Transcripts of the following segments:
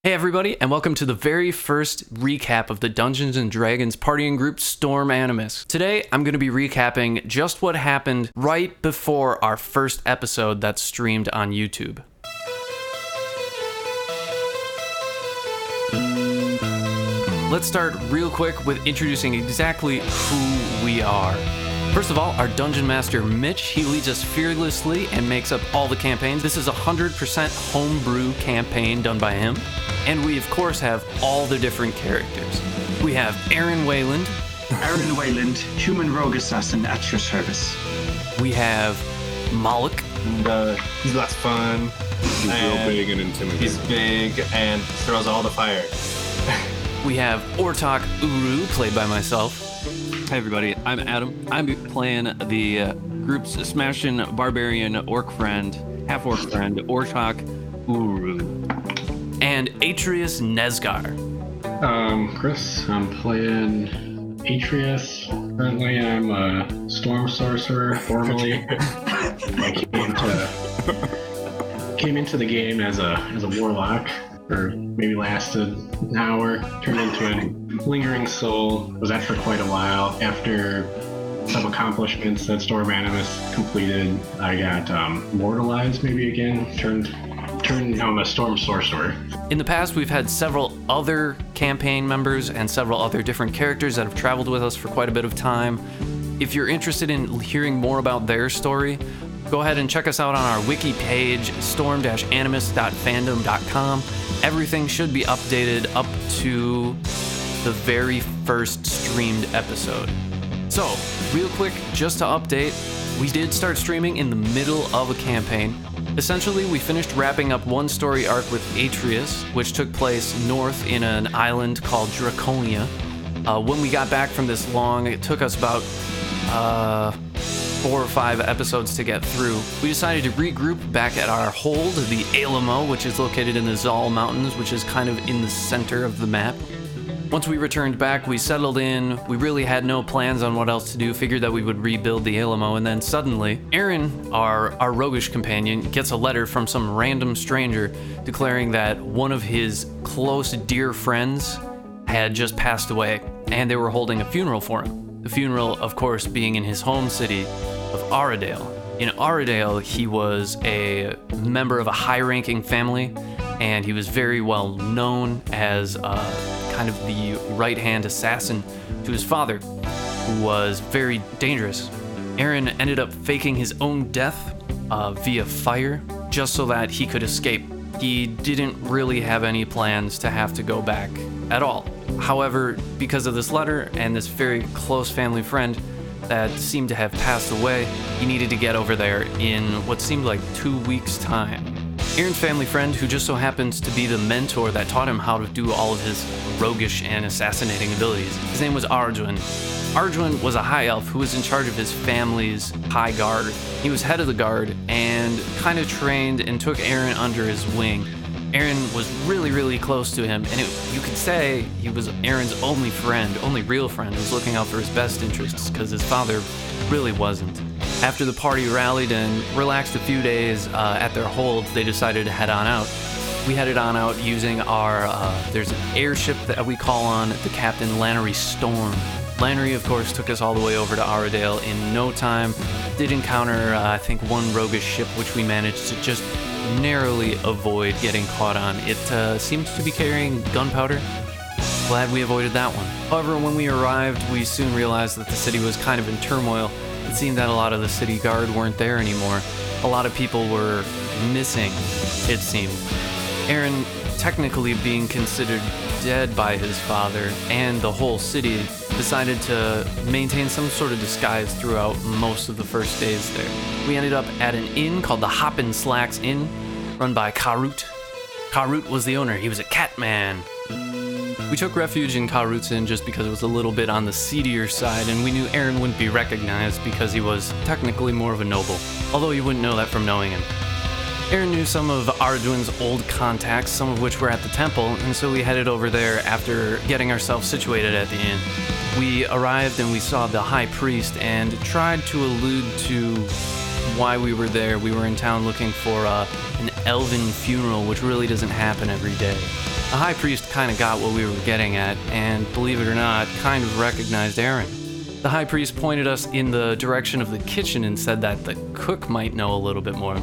Hey everybody, and welcome to the very first recap of the Dungeons & Dragons partying group Storm Animus. Today, I'm going to be recapping just what happened right before our first episode that's streamed on YouTube. Let's start real quick with introducing exactly who we are. First of all, our Dungeon Master, Mitch, he leads us fearlessly and makes up all the campaigns. This is a 100% homebrew campaign done by him. And we, of course, have all the different characters. We have Aaron Wayland. Aaron Wayland, human rogue assassin at your service. We have Malik. He's lots of fun. He's real big and intimidating. He's big and throws all the fire. We have Ortok Uru, played by myself. Hi everybody, I'm Adam. I'm playing the group's smashing barbarian orc friend, half-orc friend, Ortok Uru. And Atreus Nesgar. Chris, I'm playing Atreus. Currently, I'm a storm sorcerer, formerly. I came into the game as a warlock, or maybe lasted an hour, turned into a lingering soul, was that for quite a while. After some accomplishments that Storm Animus completed, I got mortalized maybe again, now I'm a storm sorcerer. In the past, we've had several other campaign members and several other different characters that have traveled with us for quite a bit of time. If you're interested in hearing more about their story, go ahead and check us out on our wiki page, storm-animus.fandom.com. Everything should be updated up to the very first streamed episode. So, real quick, just to update, we did start streaming in the middle of a campaign. Essentially, we finished wrapping up one story arc with Atreus, which took place north in an island called Draconia. When we got back from this long, it took us about 4 or 5 episodes to get through. We decided to regroup back at our hold, the Alamo, which is located in the Zal Mountains, which is kind of in the center of the map. Once we returned back, we settled in. We really had no plans on what else to do, figured that we would rebuild the Alamo, and then suddenly, Aaron, our roguish companion, gets a letter from some random stranger declaring that one of his close, dear friends had just passed away, and they were holding a funeral for him. The funeral, of course, being in his home city of Aradale. In Aradale, he was a member of a high-ranking family, and he was very well known as kind of the right-hand assassin to his father, who was very dangerous. Aaron ended up faking his own death via fire, just so that he could escape. He didn't really have any plans to have to go back at all. However, because of this letter and this very close family friend that seemed to have passed away, he needed to get over there in what seemed like 2 weeks' time. Aaron's family friend, who just so happens to be the mentor that taught him how to do all of his roguish and assassinating abilities, his name was Arjuin. Arjuin was a high elf who was in charge of his family's high guard. He was head of the guard and kind of trained and took Aaron under his wing. Aaron was really, really close to him, and you could say he was Aaron's only friend, only real friend, who was looking out for his best interests, because his father really wasn't. After the party rallied and relaxed a few days at their hold, they decided to head on out. We headed on out using our, there's an airship that we call on, the Captain Lannery Storm. Lannery, of course, took us all the way over to Aradale in no time. Did encounter, I think, one roguish ship, which we managed to just narrowly avoid getting caught on. It seemed to be carrying gunpowder. Glad we avoided that one. However, when we arrived, we soon realized that the city was kind of in turmoil. It seemed that a lot of the city guard weren't there anymore. A lot of people were missing, it seemed. Aaron, technically being considered dead by his father and the whole city, decided to maintain some sort of disguise throughout most of the first days there. We ended up at an inn called the Hoppin' Slacks Inn, run by Karut. Karut was the owner. He was a cat man. We took refuge in Karut's Inn just because it was a little bit on the seedier side, and we knew Aaron wouldn't be recognized because he was technically more of a noble, although you wouldn't know that from knowing him. Aaron knew some of Arduin's old contacts, some of which were at the temple, and so we headed over there after getting ourselves situated at the inn. We arrived and we saw the high priest and tried to allude to why we were there. We were in town looking for an elven funeral, which really doesn't happen every day. The high priest kind of got what we were getting at, and believe it or not, kind of recognized Aaron. The high priest pointed us in the direction of the kitchen and said that the cook might know a little bit more.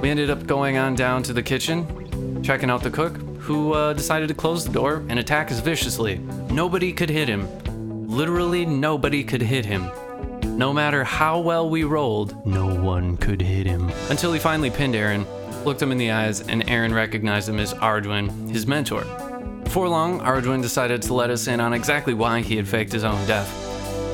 We ended up going on down to the kitchen, checking out the cook, who decided to close the door and attack us viciously. Nobody could hit him. Literally nobody could hit him. No matter how well we rolled, no one could hit him. Until he finally pinned Aaron, looked him in the eyes, and Aaron recognized him as Arduin, his mentor. Before long, Arduin decided to let us in on exactly why he had faked his own death.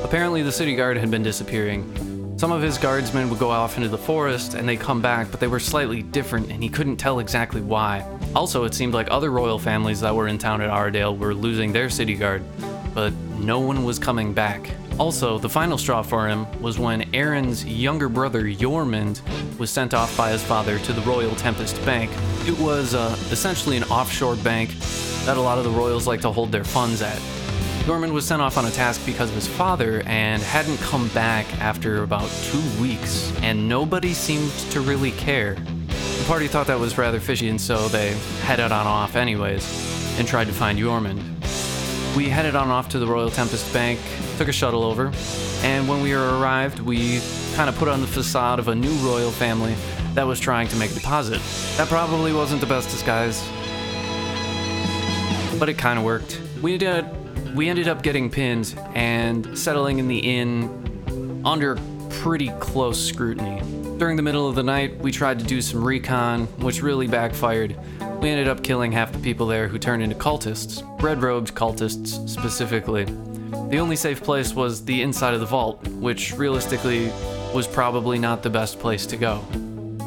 Apparently, the city guard had been disappearing. Some of his guardsmen would go off into the forest, and they'd come back, but they were slightly different, and he couldn't tell exactly why. Also, it seemed like other royal families that were in town at Ardale were losing their city guard, but no one was coming back. Also, the final straw for him was when Aaron's younger brother, Yormund, was sent off by his father to the Royal Tempest Bank. It was essentially an offshore bank that a lot of the royals like to hold their funds at. Yormund was sent off on a task because of his father and hadn't come back after about 2 weeks, and nobody seemed to really care. The party thought that was rather fishy, and so they headed on off anyways and tried to find Yormund. We headed on off to the Royal Tempest Bank, took a shuttle over, and when we arrived, we kind of put on the facade of a new royal family that was trying to make a deposit. That probably wasn't the best disguise, but it kind of worked. We ended up getting pinned and settling in the inn under pretty close scrutiny. During the middle of the night, we tried to do some recon, which really backfired. We ended up killing half the people there who turned into cultists, red-robed cultists specifically. The only safe place was the inside of the vault, which realistically was probably not the best place to go.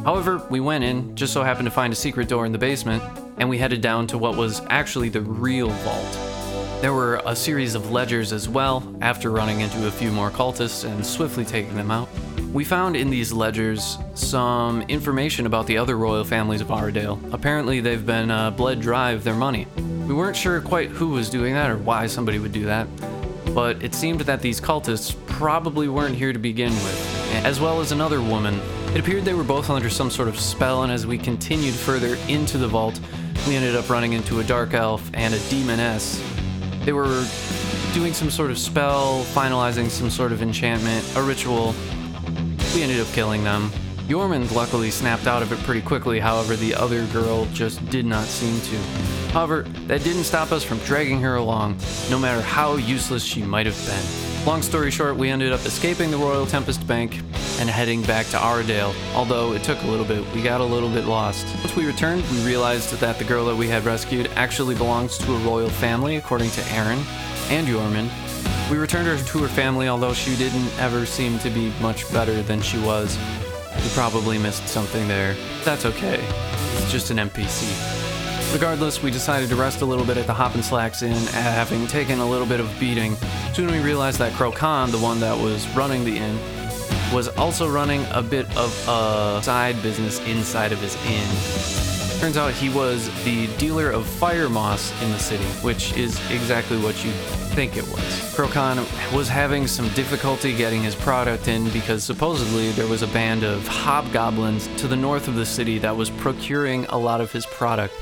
However, we went in, just so happened to find a secret door in the basement, and we headed down to what was actually the real vault. There were a series of ledgers as well, after running into a few more cultists and swiftly taking them out. We found in these ledgers some information about the other royal families of Ardale. Apparently they've been bled dry of their money. We weren't sure quite who was doing that or why somebody would do that, but it seemed that these cultists probably weren't here to begin with, as well as another woman. It appeared they were both under some sort of spell, and as we continued further into the vault, we ended up running into a dark elf and a demoness. They were doing some sort of spell, finalizing some sort of enchantment, a ritual. We ended up killing them. Yormund luckily snapped out of it pretty quickly, however the other girl just did not seem to. However, that didn't stop us from dragging her along, no matter how useless she might have been. Long story short, we ended up escaping the Royal Tempest Bank and heading back to Ardale, although it took a little bit. We got a little bit lost. Once we returned, we realized that the girl that we had rescued actually belongs to a royal family, according to Aaron and Yormund. We returned her to her family, although she didn't ever seem to be much better than she was. We probably missed something there. That's okay. It's just an NPC. Regardless, we decided to rest a little bit at the Hop and Slacks Inn, having taken a little bit of beating. Soon we realized that Crocan, the one that was running the inn, was also running a bit of a side business inside of his inn. Turns out he was the dealer of fire moss in the city, which is exactly what you'd think it was. Crocan was having some difficulty getting his product in because supposedly there was a band of hobgoblins to the north of the city that was procuring a lot of his product.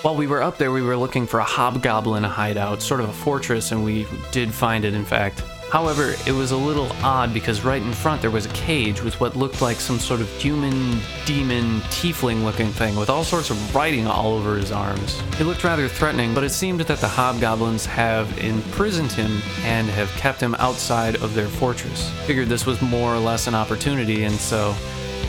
While we were up there, we were looking for a hobgoblin hideout, sort of a fortress, and we did find it, in fact. However, it was a little odd because right in front there was a cage with what looked like some sort of human, demon, tiefling-looking thing with all sorts of writing all over his arms. It looked rather threatening, but it seemed that the hobgoblins have imprisoned him and have kept him outside of their fortress. Figured this was more or less an opportunity, and so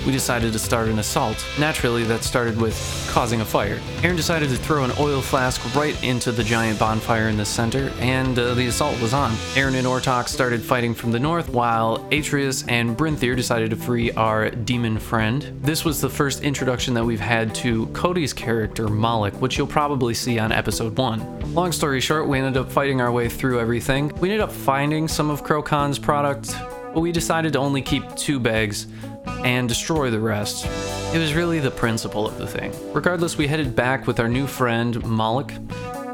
we decided to start an assault. Naturally, that started with causing a fire. Aaron decided to throw an oil flask right into the giant bonfire in the center, and the assault was on. Aaron and Ortok started fighting from the north, while Atreus and Brinthir decided to free our demon friend. This was the first introduction that we've had to Cody's character, Moloch, which you'll probably see on episode 1. Long story short, we ended up fighting our way through everything. We ended up finding some of Crocan's product, but we decided to only keep 2 bags and destroy the rest. It was really the principle of the thing. Regardless, we headed back with our new friend Moloch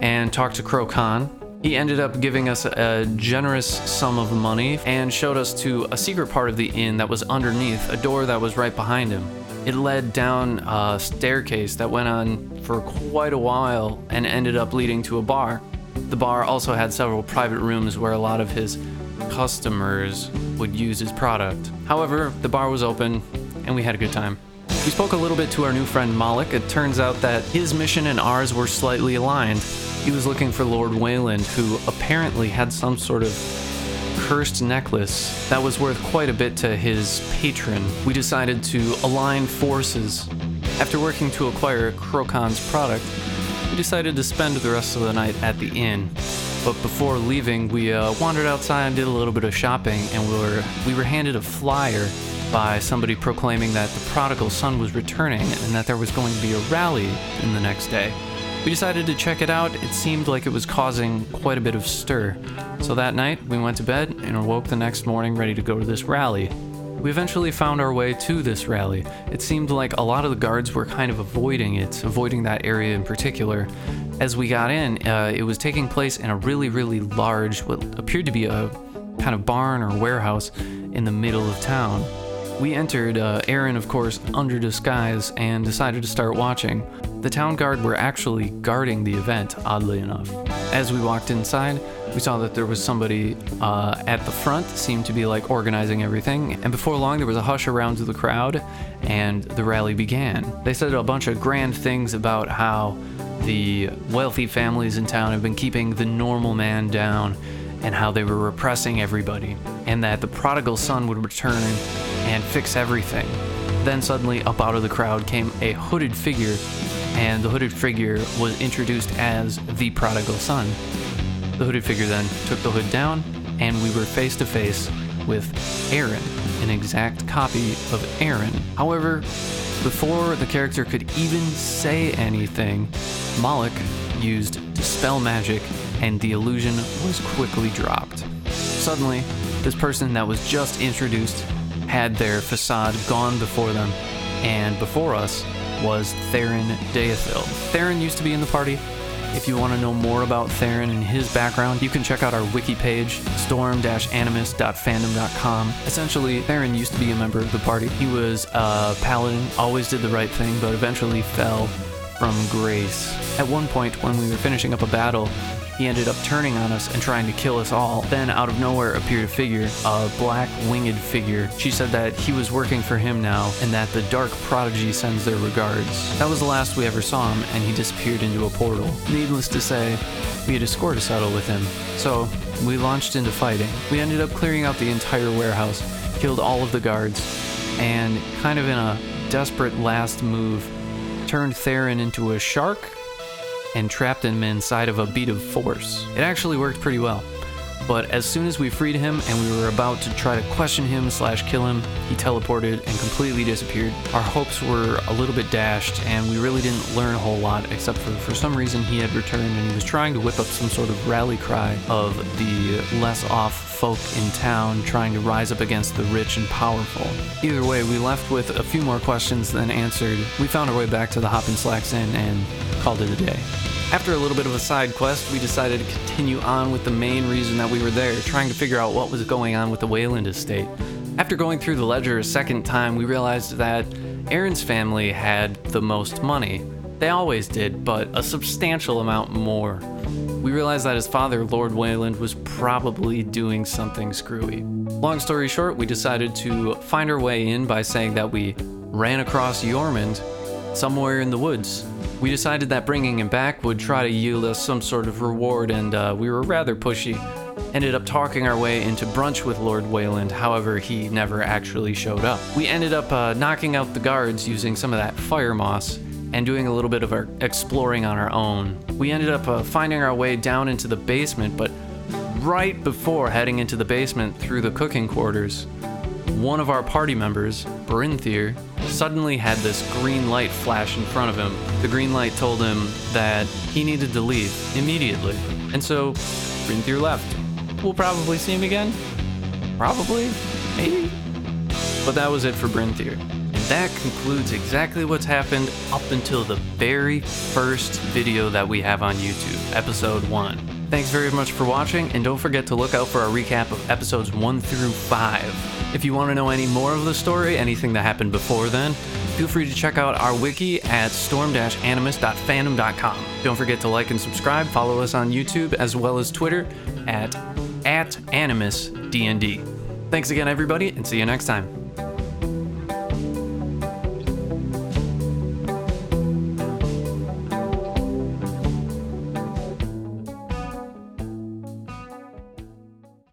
and talked to Crocan. He ended up giving us a generous sum of money and showed us to a secret part of the inn that was underneath, a door that was right behind him. It led down a staircase that went on for quite a while and ended up leading to a bar. The bar also had several private rooms where a lot of his customers would use his product. However, the bar was open and we had a good time. We spoke a little bit to our new friend Malik. It turns out that his mission and ours were slightly aligned. He was looking for Lord Wayland, who apparently had some sort of cursed necklace that was worth quite a bit to his patron. We decided to align forces. After working to acquire Krokon's product, we decided to spend the rest of the night at the inn. But before leaving, we wandered outside and did a little bit of shopping, and we were handed a flyer by somebody proclaiming that the prodigal son was returning and that there was going to be a rally in the next day. We decided to check it out. It seemed like it was causing quite a bit of stir. So that night, we went to bed and awoke the next morning ready to go to this rally. We eventually found our way to this rally. It seemed like a lot of the guards were kind of avoiding that area in particular. As we got in, it was taking place in a really, really large, what appeared to be a kind of barn or warehouse in the middle of town. We entered, Aaron, of course, under disguise, and decided to start watching. The town guard were actually guarding the event, oddly enough. As we walked inside, we saw that there was somebody at the front, seemed to be like organizing everything, and before long there was a hush around to the crowd, and the rally began. They said a bunch of grand things about how the wealthy families in town have been keeping the normal man down, and how they were repressing everybody, and that the prodigal son would return and fix everything. Then suddenly up out of the crowd came a hooded figure, and the hooded figure was introduced as the prodigal son. The hooded figure then took the hood down, and we were face to face with Aaron, an exact copy of Aaron. However, before the character could even say anything, Malik used Dispel Magic, and the illusion was quickly dropped. Suddenly, this person that was just introduced had their facade gone before them, and before us was Theron Deathil. Theron used to be in the party. If you want to know more about Theron and his background, you can check out our wiki page, storm-animus.fandom.com. Essentially, Theron used to be a member of the party. He was a paladin, always did the right thing, but eventually fell from grace. At one point, when we were finishing up a battle, he ended up turning on us and trying to kill us all. Then out of nowhere appeared a figure, a black winged figure. She said that he was working for him now and that the dark prodigy sends their regards. That was the last we ever saw him, and he disappeared into a portal. Needless to say, we had a score to settle with him. So we launched into fighting. We ended up clearing out the entire warehouse, killed all of the guards, and kind of in a desperate last move, turned Theron into a shark and trapped him inside of a bead of force. It actually worked pretty well. But as soon as we freed him and we were about to try to question him / kill him, he teleported and completely disappeared. Our hopes were a little bit dashed, and we really didn't learn a whole lot, except for some reason he had returned and he was trying to whip up some sort of rally cry of the less off folk in town trying to rise up against the rich and powerful. Either way, we left with a few more questions than answered. We found our way back to the Hop and Slacks Inn and called it a day. After a little bit of a side quest, we decided to continue on with the main reason that we were there, trying to figure out what was going on with the Wayland estate. After going through the ledger a second time, we realized that Aaron's family had the most money. They always did, but a substantial amount more. We realized that his father, Lord Wayland, was probably doing something screwy. Long story short, we decided to find our way in by saying that we ran across Yormund somewhere in the woods. We decided that bringing him back would try to yield us some sort of reward, and we were rather pushy. Ended up talking our way into brunch with Lord Wayland, however, he never actually showed up. We ended up knocking out the guards using some of that fire moss and doing a little bit of our exploring on our own. We ended up finding our way down into the basement, but right before heading into the basement through the cooking quarters, one of our party members, Brinthir, suddenly had this green light flash in front of him. The green light told him that he needed to leave immediately. And so Brinthir left. We'll probably see him again. Probably. Maybe. But that was it for Brinthir. And that concludes exactly what's happened up until the very first video that we have on YouTube, episode 1. Thanks very much for watching, and don't forget to look out for our recap of episodes 1 through 5. If you want to know any more of the story, anything that happened before then, feel free to check out our wiki at storm-animus.fandom.com. Don't forget to like and subscribe, follow us on YouTube as well as Twitter at @AnimusDND. Thanks again, everybody, and see you next time.